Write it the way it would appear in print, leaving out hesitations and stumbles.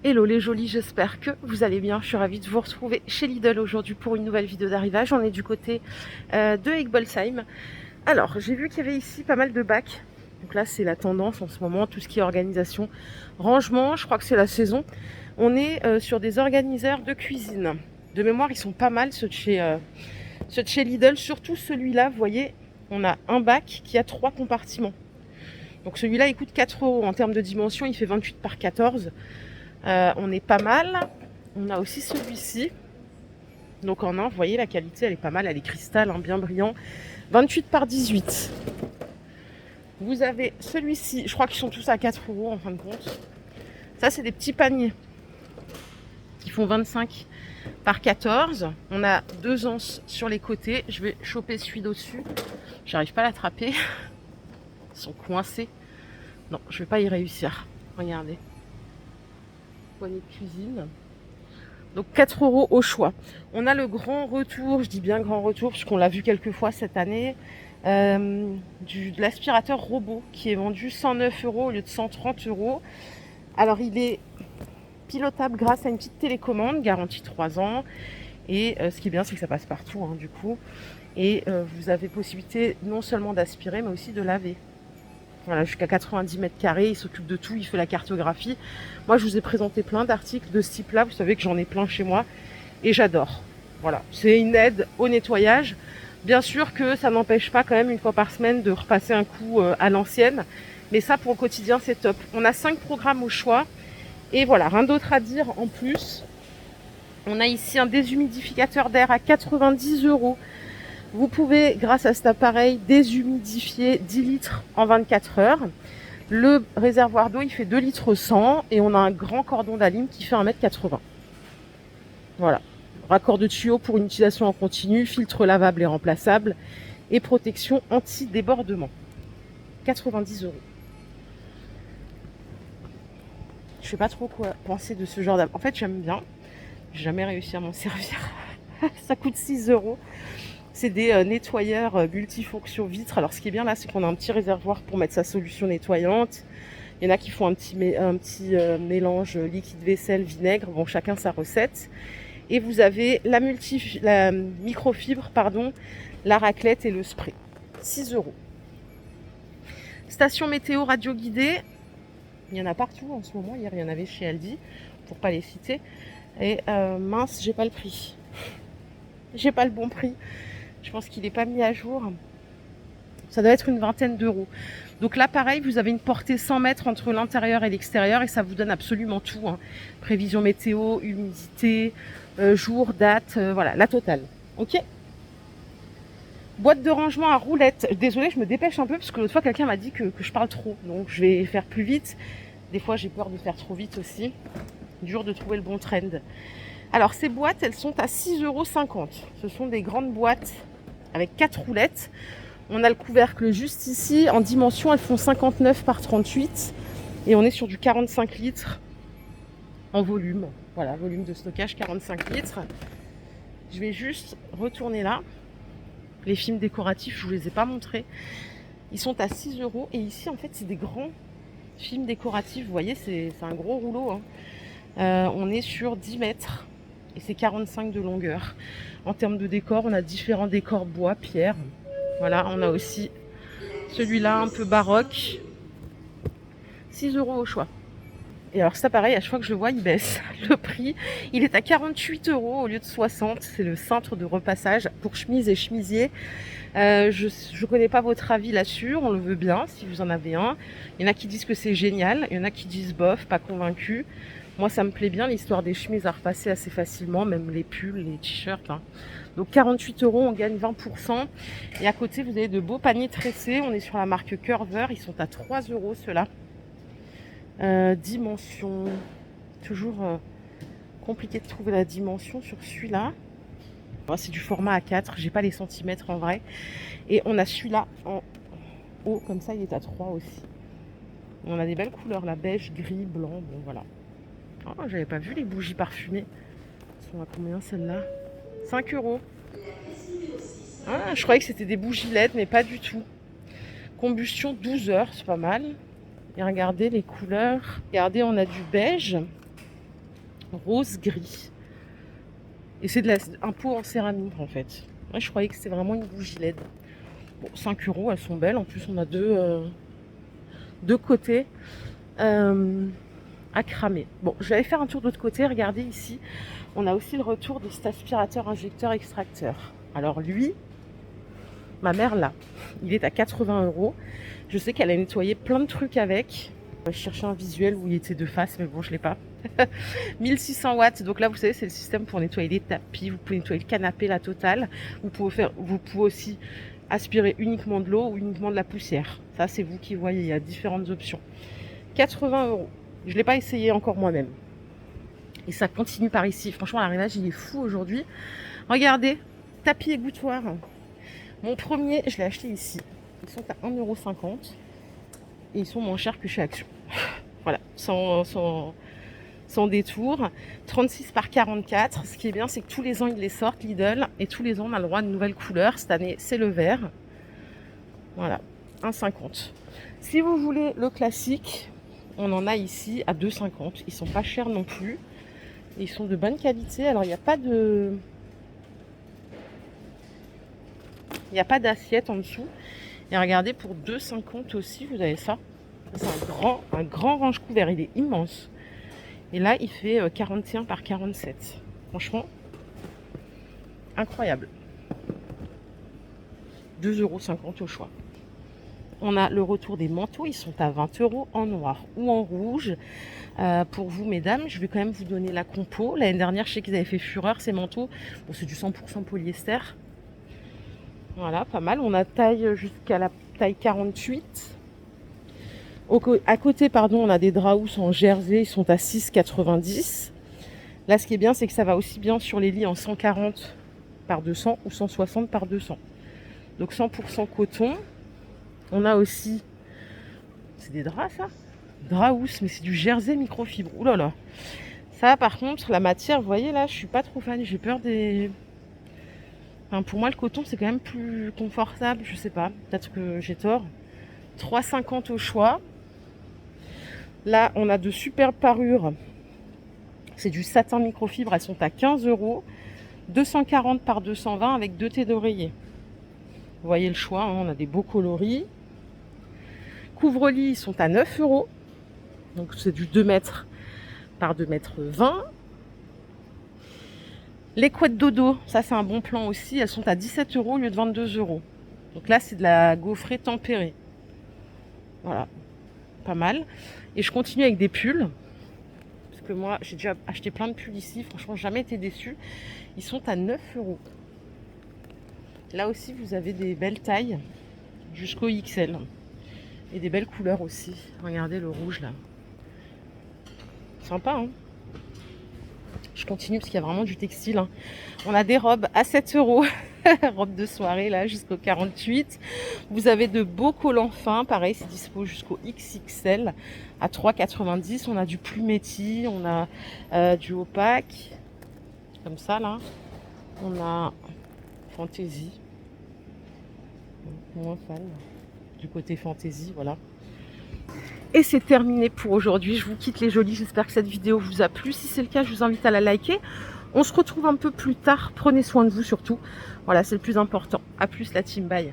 Hello les jolis, j'espère que vous allez bien. Je suis ravie de vous retrouver chez Lidl aujourd'hui pour une nouvelle vidéo d'arrivage. On est du côté de Egbolsheim. Alors, j'ai vu qu'il y avait ici pas mal de bacs. Donc là, c'est la tendance en ce moment, tout ce qui est organisation, rangement. Je crois que c'est la saison. On est sur des organiseurs de cuisine. De mémoire, ils sont pas mal ceux de chez Lidl. Surtout celui-là, vous voyez, on a un bac qui a 3 compartiments. Donc celui-là, il coûte 4 € en termes de dimension. Il fait 28 par 14. On est pas mal. On a aussi celui-ci. Donc en un, vous voyez, la qualité, elle est pas mal. Elle est cristal, hein, bien brillant. 28 par 18. Vous avez celui-ci. Je crois qu'ils sont tous à 4 € en fin de compte. Ça, c'est des petits paniers qui font 25 par 14. On a 2 anses sur les côtés. Je vais choper celui d'au-dessus. J'arrive pas à l'attraper. Ils sont coincés. Non, je vais pas y réussir. Regardez. Poignée de cuisine. Donc 4 € au choix. On a le grand retour, je dis bien grand retour, puisqu'on l'a vu quelques fois cette année, de l'aspirateur robot qui est vendu 109 € au lieu de 130 €. Alors il est pilotable grâce à une petite télécommande, garantie 3 ans. Et ce qui est bien, c'est que ça passe partout, hein, du coup. Et vous avez possibilité non seulement d'aspirer, mais aussi de laver. Voilà, jusqu'à 90 mètres carrés, il s'occupe de tout, il fait la cartographie. Moi, je vous ai présenté plein d'articles de ce type-là. Vous savez que j'en ai plein chez moi et j'adore. Voilà, c'est une aide au nettoyage. Bien sûr que ça n'empêche pas quand même une fois par semaine de repasser un coup à l'ancienne. Mais ça, pour le quotidien, c'est top. On a 5 programmes au choix. Et voilà, rien d'autre à dire en plus. On a ici un déshumidificateur d'air à 90 €. Vous pouvez, grâce à cet appareil, déshumidifier 10 litres en 24 heures. Le réservoir d'eau, il fait 2 litres 100 et on a un grand cordon d'alim qui fait 1,80 m. Voilà. Raccord de tuyau pour une utilisation en continu, filtre lavable et remplaçable et protection anti-débordement. 90 €. Je sais pas trop quoi penser de ce genre d'appareil. En fait, j'aime bien. J'ai jamais réussi à m'en servir. Ça coûte 6 €. C'est des nettoyeurs multifonctions vitres. Alors ce qui est bien là, c'est qu'on a un petit réservoir pour mettre sa solution nettoyante. Il y en a qui font un petit mélange liquide vaisselle, vinaigre. Bon, chacun sa recette. Et vous avez la microfibre, la raclette et le spray. 6 €. Station météo radio guidée. Il y en a partout en ce moment. Hier, il y en avait chez Aldi, pour pas les citer. Et mince, j'ai pas le prix. J'ai pas le bon prix. Je pense qu'il n'est pas mis à jour. Ça doit être une vingtaine d'euros. Donc là, pareil, vous avez une portée 100 mètres entre l'intérieur et l'extérieur et ça vous donne absolument tout, hein. Prévision météo, humidité, jour, date, voilà, la totale. Ok ? Boîte de rangement à roulettes. Désolée, je me dépêche un peu parce que l'autre fois, quelqu'un m'a dit que je parle trop. Donc je vais faire plus vite. Des fois, j'ai peur de faire trop vite aussi. Dur de trouver le bon trend. Alors, ces boîtes, elles sont à 6,50 €. Ce sont des grandes boîtes avec 4 roulettes. On a le couvercle juste ici. En dimension, elles font 59 par 38. Et on est sur du 45 litres en volume. Voilà, volume de stockage 45 litres. Je vais juste retourner là. Les films décoratifs, je ne vous les ai pas montrés. Ils sont à 6 €. Et ici, en fait, c'est des grands films décoratifs. Vous voyez, c'est un gros rouleau, hein. On est sur 10 mètres. Et c'est 45 de longueur. En termes de décor, on a différents décors bois, pierre. Voilà, on a aussi celui-là un peu baroque. 6 € au choix. Et alors ça pareil, à chaque fois que je le vois, il baisse le prix. Il est à 48 € au lieu de 60. C'est le cintre de repassage pour chemise et chemisier. Je connais pas votre avis là-dessus, on le veut bien si vous en avez un. Il y en a qui disent que c'est génial, il y en a qui disent bof, pas convaincu. Moi ça me plaît bien l'histoire des chemises à repasser assez facilement, même les pulls, les t-shirts, hein. Donc 48 €, on gagne 20%. Et à côté vous avez de beaux paniers tressés, on est sur la marque Curver, ils sont à 3 € ceux-là. Dimension, toujours compliqué de trouver la dimension sur celui-là. Bon, c'est du format A4, j'ai pas les centimètres en vrai. Et on a celui-là en haut, comme ça il est à 3 aussi. On a des belles couleurs là, beige, gris, blanc, bon voilà. Oh, j'avais pas vu les bougies parfumées. Elles sont à combien celles-là ? 5 €. Ah, je croyais que c'était des bougies LED, mais pas du tout. Combustion 12 heures, c'est pas mal. Et regardez les couleurs. Regardez, on a du beige. rose gris. Et c'est un pot en céramique en fait. Moi je croyais que c'était vraiment une bougie LED. Bon, 5 €, elles sont belles. En plus on a deux côtés à cramer. Bon, je vais aller faire un tour de l'autre côté. Regardez ici, on a aussi le retour de cet aspirateur injecteur extracteur. Alors lui, ma mère là, il est à 80 €. Je sais qu'elle a nettoyé plein de trucs avec. Je cherchais un visuel où il était de face, mais bon, je l'ai pas. 1600 watts. Donc là, vous savez, c'est le système pour nettoyer les tapis. Vous pouvez nettoyer le canapé, la totale. Vous pouvez aussi aspirer uniquement de l'eau ou uniquement de la poussière. Ça, c'est vous qui voyez. Il y a différentes options. 80 €. Je ne l'ai pas essayé encore moi-même. Et ça continue par ici. Franchement, l'arrivage, il est fou aujourd'hui. Regardez, tapis égouttoir. Mon premier, je l'ai acheté ici. Ils sont à 1,50 € et ils sont moins chers que chez Action. Voilà, sans détour. 36 par 44. Ce qui est bien, c'est que tous les ans, ils les sortent, Lidl. Et tous les ans, on a le droit à de nouvelles couleurs. Cette année, c'est le vert. Voilà, 1,50 €. Si vous voulez le classique, on en a ici à 2,50 €. Ils sont pas chers non plus. Et ils sont de bonne qualité. Alors, il n'y a pas de... Il n'y a pas d'assiette en dessous. Et regardez, pour 2,50 € aussi, vous avez ça. C'est un grand range couvert. Il est immense. Et là, il fait 41 par 47. Franchement, incroyable. 2,50 € au choix. On a le retour des manteaux. Ils sont à 20 € en noir ou en rouge. Pour vous, mesdames, je vais quand même vous donner la compo. L'année dernière, je sais qu'ils avaient fait fureur, ces manteaux. Bon, c'est du 100% polyester. Voilà, pas mal. On a taille jusqu'à la taille 48. À côté, pardon, on a des draps en jersey. Ils sont à 6,90 €. Là, ce qui est bien, c'est que ça va aussi bien sur les lits en 140 par 200 ou 160 par 200. Donc 100% coton. On a aussi... C'est des draps, ça? Draps, mais c'est du jersey microfibre. Ouh là là. Ça, par contre, la matière, vous voyez, là, je suis pas trop fan. J'ai peur des... Enfin, pour moi, le coton, c'est quand même plus confortable. Je sais pas. Peut-être que j'ai tort. 3,50 € au choix. Là, on a de superbes parures. C'est du satin microfibre. Elles sont à 15 €. 240 par 220 avec 2 thés d'oreiller. Vous voyez le choix. Hein, on a des beaux coloris. Couvre-lit, ils sont à 9 €. Donc, c'est du 2 mètres par 2 mètres 20. Les couettes dodo, ça c'est un bon plan aussi. Elles sont à 17 € au lieu de 22 €. Donc là, c'est de la gaufrée tempérée. Voilà, pas mal. Et je continue avec des pulls. Parce que moi, j'ai déjà acheté plein de pulls ici. Franchement, jamais été déçue. Ils sont à 9 €. Là aussi, vous avez des belles tailles jusqu'au XL. Et des belles couleurs aussi. Regardez le rouge là. Sympa, hein? Je continue parce qu'il y a vraiment du textile. Hein. On a des robes à 7 €. Robe de soirée là jusqu'au 48. Vous avez de beaux collants fins. Pareil, c'est dispo jusqu'au XXL à 3,90 €. On a du plumetti. On a du opaque. Comme ça là. On a fantaisie. Moins fan. Du côté fantaisie, voilà. Et c'est terminé pour aujourd'hui. Je vous quitte les jolis. J'espère que cette vidéo vous a plu. Si c'est le cas, je vous invite à la liker. On se retrouve un peu plus tard. Prenez soin de vous surtout. Voilà, c'est le plus important. À plus la team. Bye.